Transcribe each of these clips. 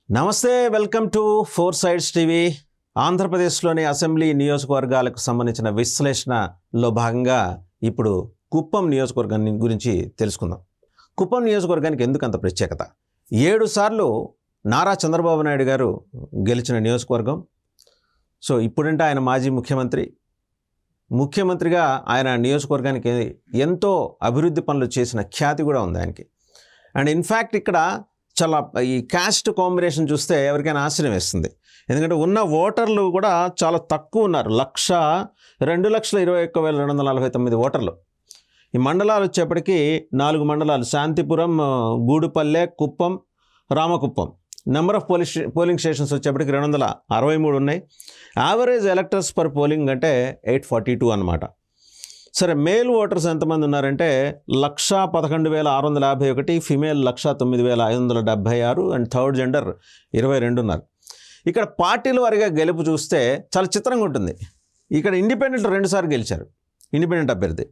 నమస్తే, welcome to four sides TV. ఆంధ్రప్రదేశ్లోని assembly నియోజకవర్గాలకు సంబంధించిన విశ్లేషణలో భాగంగా ఇప్పుడు కుప్పం నియోజకవర్గాన్ని గురించి తెలుసుకుందాం. కుప్పం నియోజకవర్గానికి ఎందుకు అంత ప్రత్యేకత? 7 సార్లు నారా చంద్రబాబు నాయుడు గారు గెలిచిన నియోజకవర్గం. సో ఇప్పుడంటే ఆయన మాజీ ముఖ్యమంత్రిగా ఆయన నియోజకవర్గానికి ఎంతో అభివృద్ధి పనులు చేసిన ఖ్యాతి కూడా ఉంది ఆయనకి. అండ్ ఇన్ఫ్యాక్ట్ ఇక్కడ చాలా ఈ క్యాస్ట్ కాంబినేషన్ చూస్తే ఎవరికైనా ఆశ్చర్యం వేస్తుంది. ఎందుకంటే ఉన్న ఓటర్లు కూడా చాలా తక్కువ ఉన్నారు. 2,21,249 ఓటర్లు. ఈ మండలాలు వచ్చేప్పటికీ 4 మండలాలు: Shantipuram, Gudupalle, Kuppam, Ramakuppam. Number of polling stations వచ్చేప్పటికి 263 ఉన్నాయి. యావరేజ్ ఎలక్టర్స్ పర్ పోలింగ్ అంటే 842 అన్నమాట. సరే, మేల్ ఓటర్స్ ఎంతమంది ఉన్నారంటే 1,11,651, ఫిమేల్ 1,09,576 అండ్ థర్డ్ జెండర్ 22 ఉన్నారు. ఇక్కడ పార్టీల వారిగా గెలుపు చూస్తే చాలా చిత్రంగా ఉంటుంది. ఇక్కడ ఇండిపెండెంట్ 2 సార్లు గెలిచారు, ఇండిపెండెంట్ అభ్యర్థి.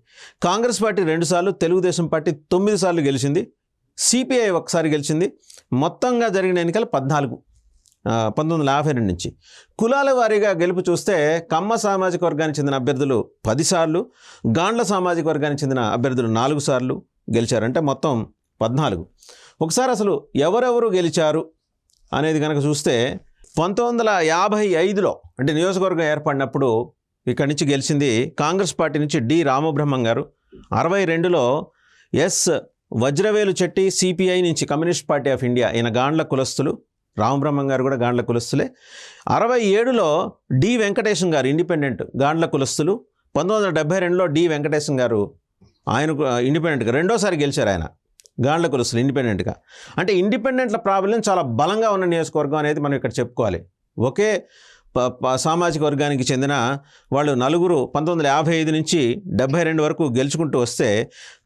కాంగ్రెస్ పార్టీ 2 సార్లు, తెలుగుదేశం పార్టీ 9 సార్లు గెలిచింది, సిపిఐ 1 సారి గెలిచింది. మొత్తంగా జరిగిన ఎన్నికలు 1952 నుంచి. కులాల వారీగా గెలుపు చూస్తే కమ్మ సామాజిక వర్గానికి చెందిన అభ్యర్థులు 10 సార్లు, గాండ్ల సామాజిక వర్గానికి చెందిన అభ్యర్థులు 4 సార్లు గెలిచారంటే మొత్తం 14. ఒకసారి అసలు ఎవరెవరు గెలిచారు అనేది కనుక చూస్తే 1955లో అంటే నియోజకవర్గం ఏర్పడినప్పుడు ఇక్కడి నుంచి గెలిచింది కాంగ్రెస్ పార్టీ నుంచి డి రామబ్రహ్మం గారు. 62లో ఎస్ వజ్రవేలు చెట్టి సిపిఐ నుంచి కమ్యూనిస్ట్ పార్టీ ఆఫ్ ఇండియా, ఈయన గాండ్ల కులస్తులు. రామబ్రహ్మం గారు కూడా గాండ్ల కులస్తులే. 67లో డి వెంకటేశం గారు ఇండిపెండెంట్, గాండ్ల కులస్తులు. 1972లో డి వెంకటేశం గారు ఆయన ఇండిపెండెంట్గా 2వ సారి గెలిచారు, ఆయన గాండ్ల కులస్తులు ఇండిపెండెంట్గా. అంటే ఇండిపెండెంట్ల ప్రాబల్యం చాలా బలంగా ఉన్న నియోజకవర్గం అనేది మనం ఇక్కడ చెప్పుకోవాలి. ఒకే సామాజిక వర్గానికి చెందిన వాళ్ళు 4 1955 నుంచి 72 వరకు గెలుచుకుంటూ వస్తే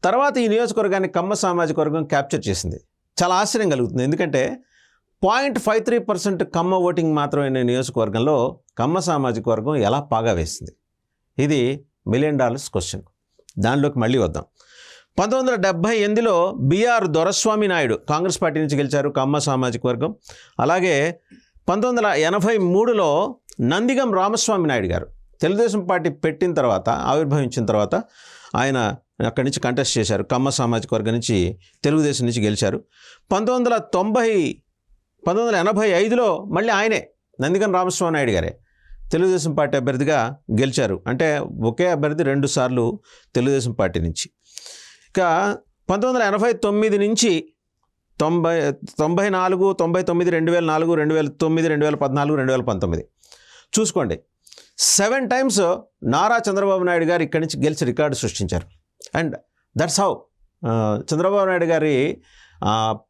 తర్వాత ఈ నియోజకవర్గాన్ని కమ్మ సామాజిక వర్గం క్యాప్చర్ చేసింది. చాలా ఆశ్చర్యం కలుగుతుంది. ఎందుకంటే 0.53% కమ్మ ఓటింగ్ మాత్రమే నియోజకవర్గంలో కమ్మ సామాజిక వర్గం ఎలా పాగా వేసింది? ఇది $1 మిలియన్ క్వశ్చన్. దానిలోకి మళ్ళీ వద్దాం. 1978లో బిఆర్ దొరస్వామి నాయుడు కాంగ్రెస్ పార్టీ నుంచి గెలిచారు, కమ్మ సామాజిక వర్గం. అలాగే 1983లో నందిగం రామస్వామి నాయుడు గారు తెలుగుదేశం పార్టీ పెట్టిన తర్వాత, ఆవిర్భవించిన తర్వాత ఆయన అక్కడి నుంచి కంటెస్ట్ చేశారు, కమ్మ సామాజిక వర్గం నుంచి తెలుగుదేశం నుంచి గెలిచారు. 1985లో మళ్ళీ ఆయనే నందిగం రామస్వామి నాయుడు గారే తెలుగుదేశం పార్టీ అభ్యర్థిగా గెలిచారు. అంటే ఒకే అభ్యర్థి 2 సార్లు తెలుగుదేశం పార్టీ నుంచి. ఇక 1989 నుంచి 94, 99, 2004, 2009, 2014, 2019 చూసుకోండి. 7 టైమ్స్ నారా చంద్రబాబు నాయుడు గారు ఇక్కడి నుంచి గెలిచి రికార్డు సృష్టించారు. And that's how Chandrababu Naidu గారి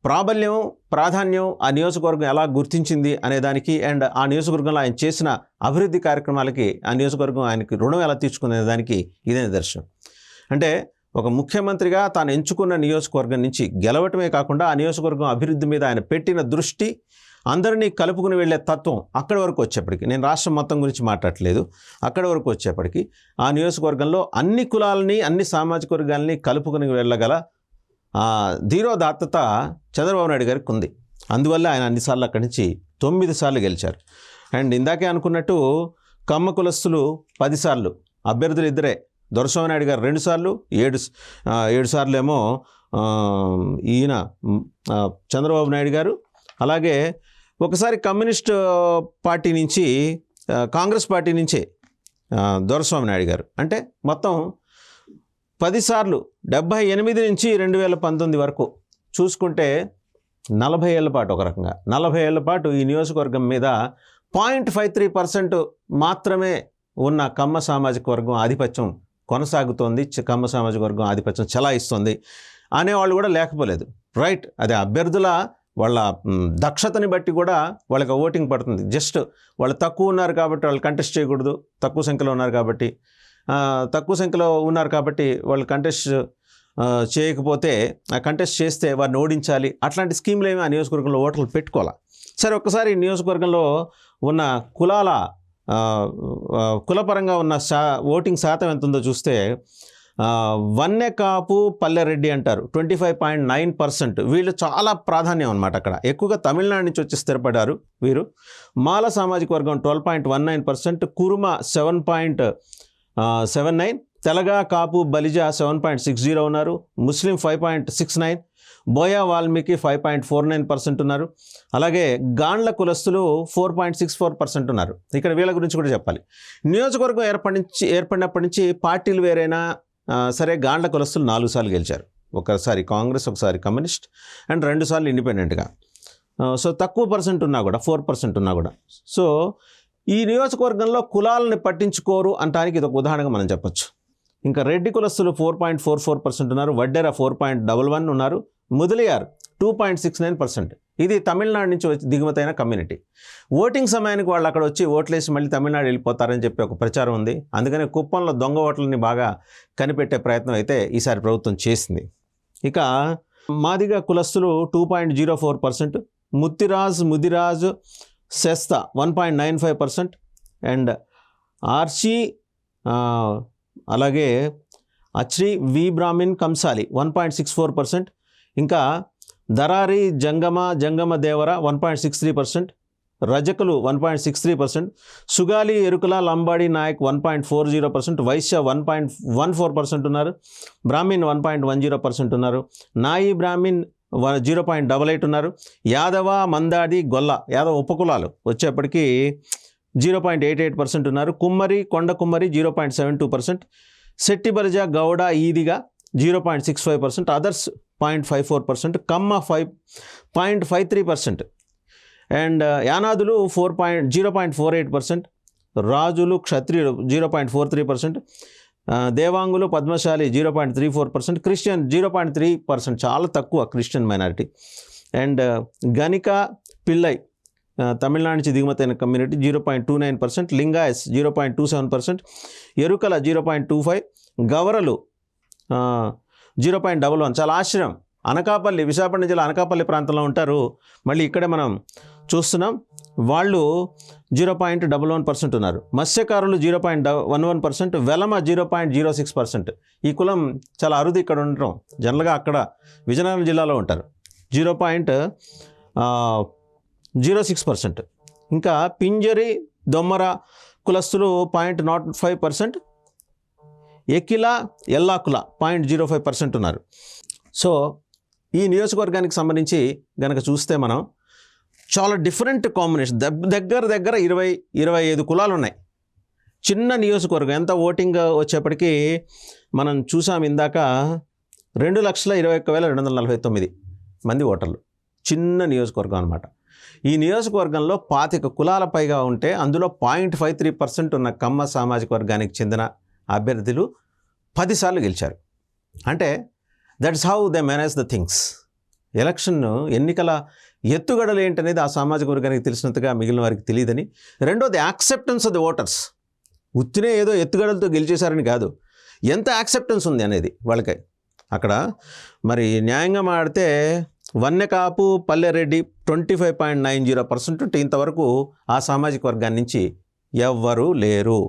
ప్రాబల్యం, ప్రాధాన్యం ఆ నియోజకవర్గం ఎలా గుర్తించింది అనేదానికి, అండ్ ఆ నియోజకవర్గంలో ఆయన చేసిన అభివృద్ధి కార్యక్రమాలకి ఆ నియోజకవర్గం ఆయనకి రుణం ఎలా తీర్చుకునే దానికి ఇదే నిదర్శనం. అంటే ఒక ముఖ్యమంత్రిగా తాను ఎంచుకున్న నియోజకవర్గం నుంచి గెలవటమే కాకుండా ఆ నియోజకవర్గం అభివృద్ధి మీద ఆయన పెట్టిన దృష్టి, అందరినీ కలుపుకుని వెళ్ళే తత్వం అక్కడి వరకు వచ్చేప్పటికి, నేను రాష్ట్రం మొత్తం గురించి మాట్లాడట్లేదు, అక్కడి వరకు వచ్చేప్పటికి ఆ నియోజకవర్గంలో అన్ని కులాలని, అన్ని సామాజిక వర్గాలని కలుపుకుని వెళ్ళగల ధీరోదాత్తత చంద్రబాబు నాయుడు గారికి ఉంది. అందువల్ల ఆయన అన్నిసార్లు అక్కడి నుంచి 9 సార్లు గెలిచారు. అండ్ ఇందాకే అనుకున్నట్టు కమ్మ కులస్తులు 10 సార్లు, అభ్యర్థులు ఇద్దరే, దొరస్వామి నాయుడు గారు 2 సార్లు, 7 సార్లు ఏమో ఈయన చంద్రబాబు నాయుడు గారు. అలాగే ఒకసారి కమ్యూనిస్ట్ పార్టీ నుంచి, కాంగ్రెస్ పార్టీ నుంచే దొరస్వామి నాయుడు గారు. అంటే మొత్తం 10 సార్లు 78 నుంచి 2019 వరకు చూసుకుంటే 40 ఏళ్ల పాటు, ఒక రకంగా 40 ఏళ్ల పాటు ఈ నియోజకవర్గం మీద 0.53% మాత్రమే ఉన్న కమ్మ సామాజిక వర్గం ఆధిపత్యం కొనసాగుతోంది, కమ్మ సామాజిక వర్గం ఆధిపత్యం చెలాయిస్తుంది అనేవాళ్ళు కూడా లేకపోలేదు. రైట్, అదే అభ్యర్థుల వాళ్ళ దక్షతని బట్టి కూడా వాళ్ళకి ఓటింగ్ పడుతుంది. జస్ట్ వాళ్ళు తక్కువ ఉన్నారు కాబట్టి వాళ్ళు కంటెస్ట్ చేయకూడదు, తక్కువ సంఖ్యలో ఉన్నారు కాబట్టి వాళ్ళు కంటెస్ట్ చేయకపోతే, కంటెస్ట్ చేస్తే వారిని ఓడించాలి, అట్లాంటి స్కీమ్లు ఏమి ఆ నియోజకవర్గంలో ఓటర్లు పెట్టుకోవాలి. సరే, ఒక్కసారి నియోజకవర్గంలో ఉన్న కులపరంగా ఉన్న ఓటింగ్ శాతం ఎంత ఉందో చూస్తే వన్నె కాపు పల్లెరెడ్డి అంటారు 25.9%. వీళ్ళు చాలా ప్రాధాన్యం అనమాట. అక్కడ ఎక్కువగా తమిళనాడు నుంచి వచ్చి స్థిరపడ్డారు వీరు. మాల సామాజిక వర్గం 12.19%, కురుమ 7.79%, తెలగ కాపు బలిజ 7.60 ఉన్నారు, ముస్లిం 5.69%, బోయా వాల్మీకి 5.49% ఉన్నారు. అలాగే గాండ్ల కులస్తులు 4.64% ఉన్నారు. ఇక్కడ వీళ్ళ గురించి కూడా చెప్పాలి. నియోజకవర్గం ఏర్పడినప్పటి నుంచి పార్టీలు వేరైనా సరే గాండ్ల కులస్తులు 4 సార్లు గెలిచారు. ఒకసారి కాంగ్రెస్, ఒకసారి కమ్యూనిస్ట్, అండ్ 2 సార్లు ఇండిపెండెంట్గా. సో తక్కువ పర్సెంట్ ఉన్నా కూడా 4% ఉన్నా కూడా. సో ఈ నియోజకవర్గంలో కులాలని పట్టించుకోరు అంటానికి ఇది ఒక ఉదాహరణగా మనం చెప్పొచ్చు. ఇంకా రెడ్డి కులస్తులు 4.44% ఉన్నారు, వడ్డెర 4.11 ఉన్నారు, ముదలియార్ 2.69%. ఇది తమిళనాడు నుంచి వచ్చి దిగుమతైన కమ్యూనిటీ. ఓటింగ్ సమయానికి వాళ్ళు అక్కడ వచ్చి ఓట్లేసి మళ్ళీ తమిళనాడు వెళ్ళిపోతారని చెప్పి ఒక ప్రచారం ఉంది. అందుకని కుప్పంలో దొంగ ఓట్లని బాగా కనిపెట్టే ప్రయత్నం అయితే ఈసారి ప్రభుత్వం చేసింది. ఇక మాదిగ కులస్తులు 2.04%, ముదిరాజ్ శెస్త 1.95%, అండ్ ఆర్చి అలాగే అచ్రి వి బ్రాహ్మిన్ కంసాలి 1.64%, ఇంకా దరారి జంగమ దేవర 1.63%, రజకులు 1.63%, సుగాలి ఎరుకుల లంబాడి నాయక్ 1.40%, వైశ్య 1.14% ఉన్నారు, బ్రాహ్మిన్ 1.10% ఉన్నారు, నాయి బ్రాహ్మిన్ 0.88 ఉన్నారు, యాదవ మందాడి గొల్ల యాదవ ఉపకులాలు వచ్చేప్పటికీ 0.88% ఉన్నారు, కుమ్మరి కొండ కుమ్మరి 0.72%, శెట్టి బలిజ గౌడ ఈదిగా 0.65%, అదర్స్ 0.54%, కమ్మ 5.53%, అండ్ యానాదులు 0.48%, రాజులు క్షత్రియులు 0.43%, దేవాంగులు పద్మశాలి 0.34%, క్రిస్టియన్ 0.3%, చాలా తక్కువ క్రిస్టియన్ మైనారిటీ, అండ్ గణిక పిల్లై తమిళనాడు నుంచి దిగుమతైన కమ్యూనిటీ 0.29%, లింగాయస్ 0.27%, ఎరుకల 0.25%, గవరలు 0.11%. చాలా ఆశ్చర్యం. అనకాపల్లి, విశాఖపట్నం జిల్లా అనకాపల్లి ప్రాంతంలో ఉంటారు. మళ్ళీ ఇక్కడే మనం చూస్తున్నాం, వాళ్ళు 0.11% ఉన్నారు. మత్స్యకారులు 0.11%, వెలమ 0.06%. ఈ కులం చాలా అరుదు ఇక్కడ ఉండటం. జనరల్గా అక్కడ విజయనగరం జిల్లాలో ఉంటారు. 0.06%. ఇంకా పింజరి దొమ్మర కులస్తులు 0.05%, ఎకిల ఎల్లాకుల 0.05% ఉన్నారు. సో ఈ నియోజకవర్గానికి సంబంధించి గనక చూస్తే మనం చాలా డిఫరెంట్ కాంబినేషన్, దగ్గర 20-25 కులాలు ఉన్నాయి. చిన్న నియోజకవర్గం. ఎంత ఓటింగ్ వచ్చేప్పటికీ మనం చూసాం ఇందాక 2,21,249 మంది ఓటర్లు. చిన్న నియోజకవర్గం అనమాట. ఈ నియోజకవర్గంలో 25 కులాల పైగా ఉంటే అందులో 0.53% ఉన్న కమ్మ సామాజిక వర్గానికి చెందిన అభ్యర్థులు 10 సార్లు గెలిచారు. అంటే that's how they manage the things. ఎన్నికల ఎత్తుగడలు ఏంటనేది ఆ సామాజిక వర్గానికి తెలిసినంతగా మిగిలిన వారికి తెలియదని. రెండోది యాక్సెప్టెన్స్ ఆఫ్ ది ఓటర్స్. ఉత్తినే ఏదో ఎత్తుగడలతో గెలిచేశారని కాదు, ఎంత యాక్సెప్టెన్స్ ఉంది అనేది వాళ్ళకి. అక్కడ మరి న్యాయంగా మాడితే వన్నె కాపు పల్లెరెడ్డి 25.90% ఉంటే ఇంతవరకు ఆ సామాజిక వర్గాన్ని నుంచి ఎవ్వరూ లేరు.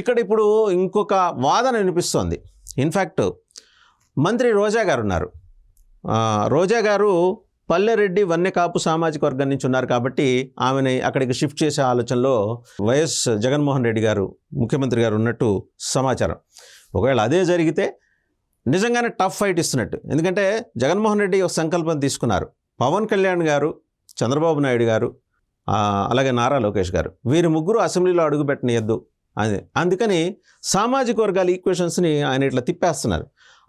ఇక్కడ ఇప్పుడు ఇంకొక వాదన వినిపిస్తోంది. ఇన్ఫ్యాక్ట్ మంత్రి రోజా గారు ఉన్నారు. రోజా గారు పల్లెరెడ్డి వన్నె కాపు సామాజిక వర్గం నుంచి ఉన్నారు కాబట్టి ఆమెని అక్కడికి షిఫ్ట్ చేసే ఆలోచనలో వైఎస్ జగన్మోహన్ రెడ్డి గారు ముఖ్యమంత్రి గారు ఉన్నట్టు సమాచారం. ఒకవేళ అదే జరిగితే నిజంగానే టఫ్ ఫైట్ ఇస్తున్నట్టు. ఎందుకంటే జగన్మోహన్ రెడ్డి ఒక సంకల్పం తీసుకున్నారు. పవన్ కళ్యాణ్ గారు, చంద్రబాబు నాయుడు గారు, అలాగే నారా లోకేష్ గారు, వీరి ముగ్గురు అసెంబ్లీలో అడుగుపెట్టనియద్దు అని. అందుకని సామాజిక వర్గాల ఈక్వేషన్స్ని ఆయన ఇట్లా తిప్పేస్తున్నారు.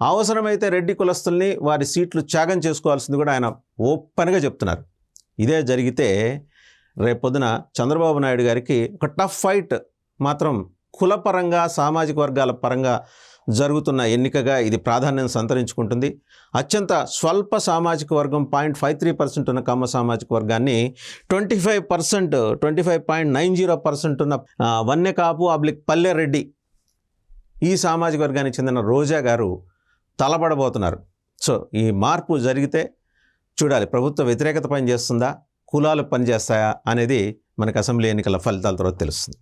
అవసరమైతే రెడ్డి కులస్తుల్ని వారి సీట్లు త్యాగం చేసుకోవాల్సింది కూడా ఆయన ఓపెన్గా చెప్తున్నారు. ఇదే జరిగితే రేపొద్దున చంద్రబాబు నాయుడు గారికి ఒక టఫ్ ఫైట్ మాత్రం కులపరంగా సామాజిక వర్గాల పరంగా జరుగుతున్న ఎన్నికగా ఇది ప్రాధాన్యం సంతరించుకుంటుంది. అత్యంత స్వల్ప సామాజిక వర్గం 0.53% ఉన్న కమ్మ సామాజిక వర్గాన్ని 25.90% ఉన్న వన్నె కాపు పల్లెరెడ్డి ఈ సామాజిక వర్గానికి చెందిన రోజా గారు తలపడబోతున్నారు. సో ఈ మార్పు జరిగితే చూడాలి, ప్రభుత్వ వ్యతిరేకత పనిచేస్తుందా, కులాలు పనిచేస్తాయా అనేది మనకు అసెంబ్లీ ఎన్నికల ఫలితాల తర్వాత తెలుస్తుంది.